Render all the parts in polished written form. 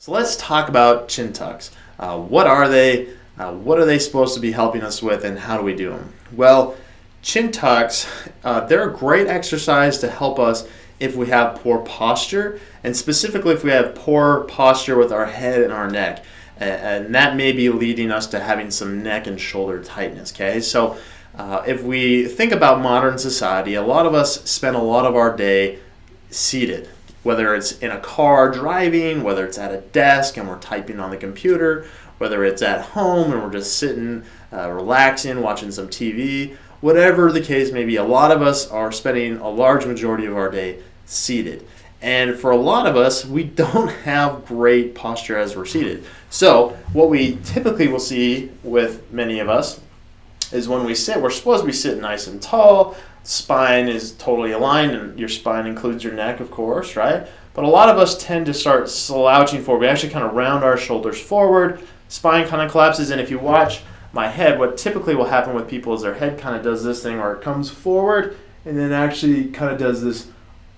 So let's talk about chin tucks. What are they? What are they supposed to be helping us with, and how do we do them? Well, chin tucks, they're a great exercise to help us if we have poor posture, and specifically if we have poor posture with our head and our neck. And that may be leading us to having some neck and shoulder tightness, okay? So if we think about modern society, a lot of us spend a lot of our day seated, whether it's in a car driving, whether it's at a desk and we're typing on the computer, whether it's at home and we're just sitting, relaxing, watching some TV, whatever the case may be, a lot of us are spending a large majority of our day seated. And for a lot of us, we don't have great posture as we're seated. So what we typically will see with many of us is when we sit, we're supposed to be sitting nice and tall, spine is totally aligned, and your spine includes your neck, of course, right? But a lot of us tend to start slouching forward. We actually kind of round our shoulders forward, spine kind of collapses, and if you watch my head, what typically will happen with people is their head kind of does this thing where it comes forward and then actually kind of does this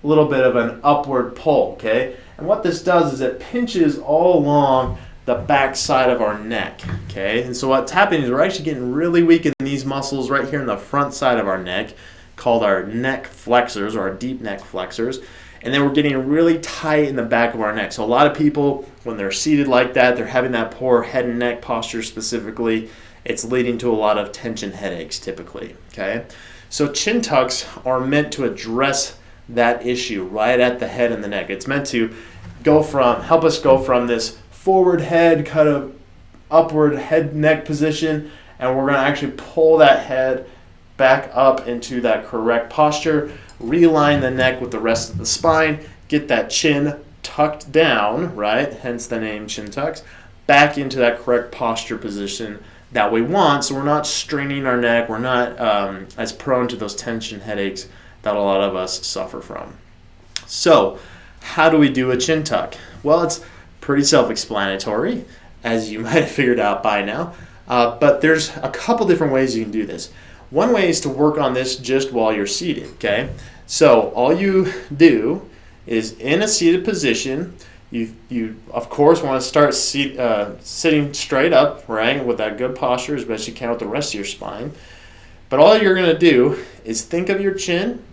little bit of an upward pull, okay? And what this does is it pinches all along the back side of our neck, okay? And so what's happening is we're actually getting really weak in these muscles right here in the front side of our neck, called our neck flexors or our deep neck flexors. And then we're getting really tight in the back of our neck. So a lot of people, when they're seated like that, they're having that poor head and neck posture specifically. It's leading to a lot of tension headaches typically, okay? So chin tucks are meant to address that issue right at the head and the neck. It's meant to help us go from this forward head, kind of upward head neck position, and we're going to actually pull that head back up into that correct posture, realign the neck with the rest of the spine, get that chin tucked down, right? Hence the name chin tucks, back into that correct posture position that we want, so we're not straining our neck, we're not as prone to those tension headaches that a lot of us suffer from. So, how do we do a chin tuck? Well, it's pretty self-explanatory, as you might have figured out by now, but there's a couple different ways you can do this. One way is to work on this just while you're seated, okay? So all you do is in a seated position, you of course want to start sitting straight up, right, with that good posture as best you can with the rest of your spine. But all you're going to do is think of your chin,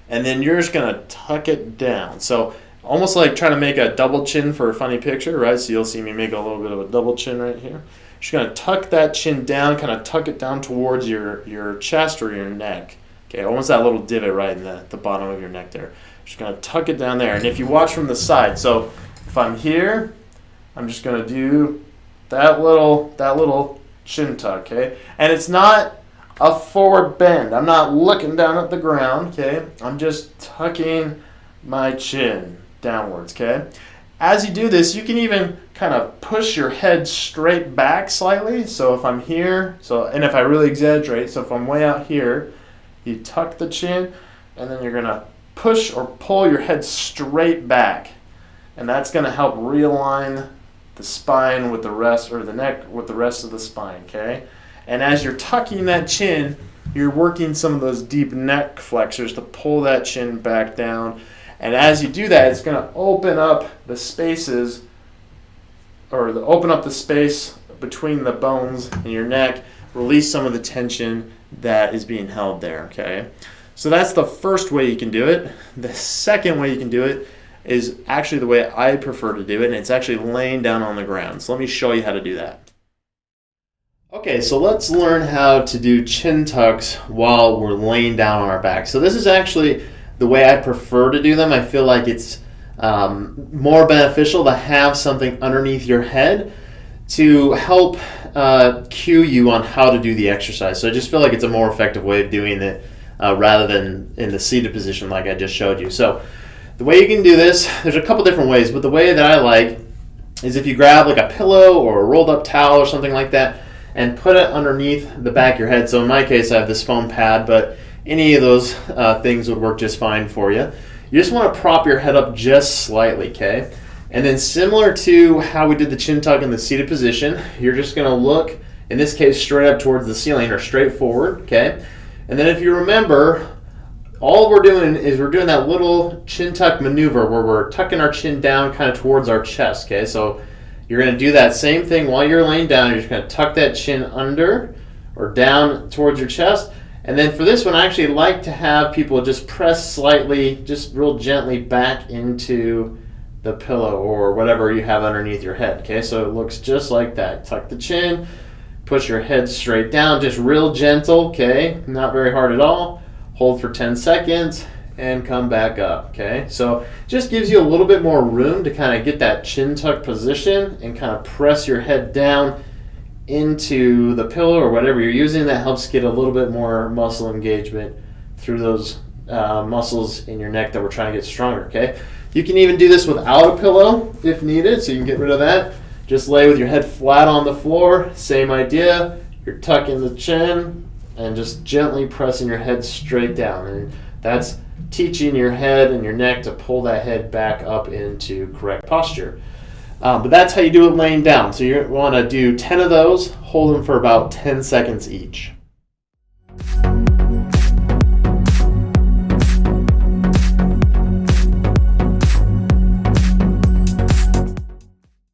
and then you're just going to tuck it down. So almost like trying to make a double chin for a funny picture, right? So you'll see me make a little bit of a double chin right here. Just going to tuck that chin down, kind of tuck it down towards your chest or your neck. Okay, almost that little divot right in the bottom of your neck there. Just going to tuck it down there. And if you watch from the side, so if I'm here, I'm just going to do that little chin tuck, okay? And it's not a forward bend. I'm not looking down at the ground, okay? I'm just tucking my chin downwards, okay? As you do this, you can even kind of push your head straight back slightly. So if I'm here, and if I really exaggerate, so if I'm way out here, you tuck the chin, and then you're going to push or pull your head straight back. And that's going to help realign the spine with the rest, or the neck with the rest of the spine, okay? And as you're tucking that chin, you're working some of those deep neck flexors to pull that chin back down. And as you do that, it's going to open up the spaces, open up the space between the bones in your neck, release some of the tension that is being held there, okay? So that's the first way you can do it. The second way you can do it is actually the way I prefer to do it, and it's actually laying down on the ground. So let me show you how to do that. Okay, so let's learn how to do chin tucks while we're laying down on our back. So this is actually the way I prefer to do them. I feel like it's more beneficial to have something underneath your head to help cue you on how to do the exercise. So I just feel like it's a more effective way of doing it rather than in the seated position like I just showed you. So the way you can do this, there's a couple different ways, but the way that I like is if you grab like a pillow or a rolled up towel or something like that and put it underneath the back of your head. So in my case, I have this foam pad, but any of those things would work just fine for you. You just want to prop your head up just slightly, okay? And then similar to how we did the chin tuck in the seated position, you're just going to look, in this case, straight up towards the ceiling or straight forward, okay? And then if you remember, all we're doing is we're doing that little chin tuck maneuver where we're tucking our chin down kind of towards our chest, okay? So you're going to do that same thing while you're laying down. You're just going to tuck that chin under or down towards your chest. And then for this one, I actually like to have people just press slightly, just real gently back into the pillow or whatever you have underneath your head, okay? So it looks just like that. Tuck the chin, push your head straight down, just real gentle, okay? Not very hard at all. Hold for 10 seconds and come back up, okay? So just gives you a little bit more room to kind of get that chin tuck position and kind of press your head down into the pillow or whatever you're using. That helps get a little bit more muscle engagement through those muscles in your neck that we're trying to get stronger, okay? You can even do this without a pillow if needed, so you can get rid of that. Just lay with your head flat on the floor, same idea. You're tucking the chin and just gently pressing your head straight down. And that's teaching your head and your neck to pull that head back up into correct posture. But that's how you do it laying down. So you want to do 10 of those, hold them for about 10 seconds each.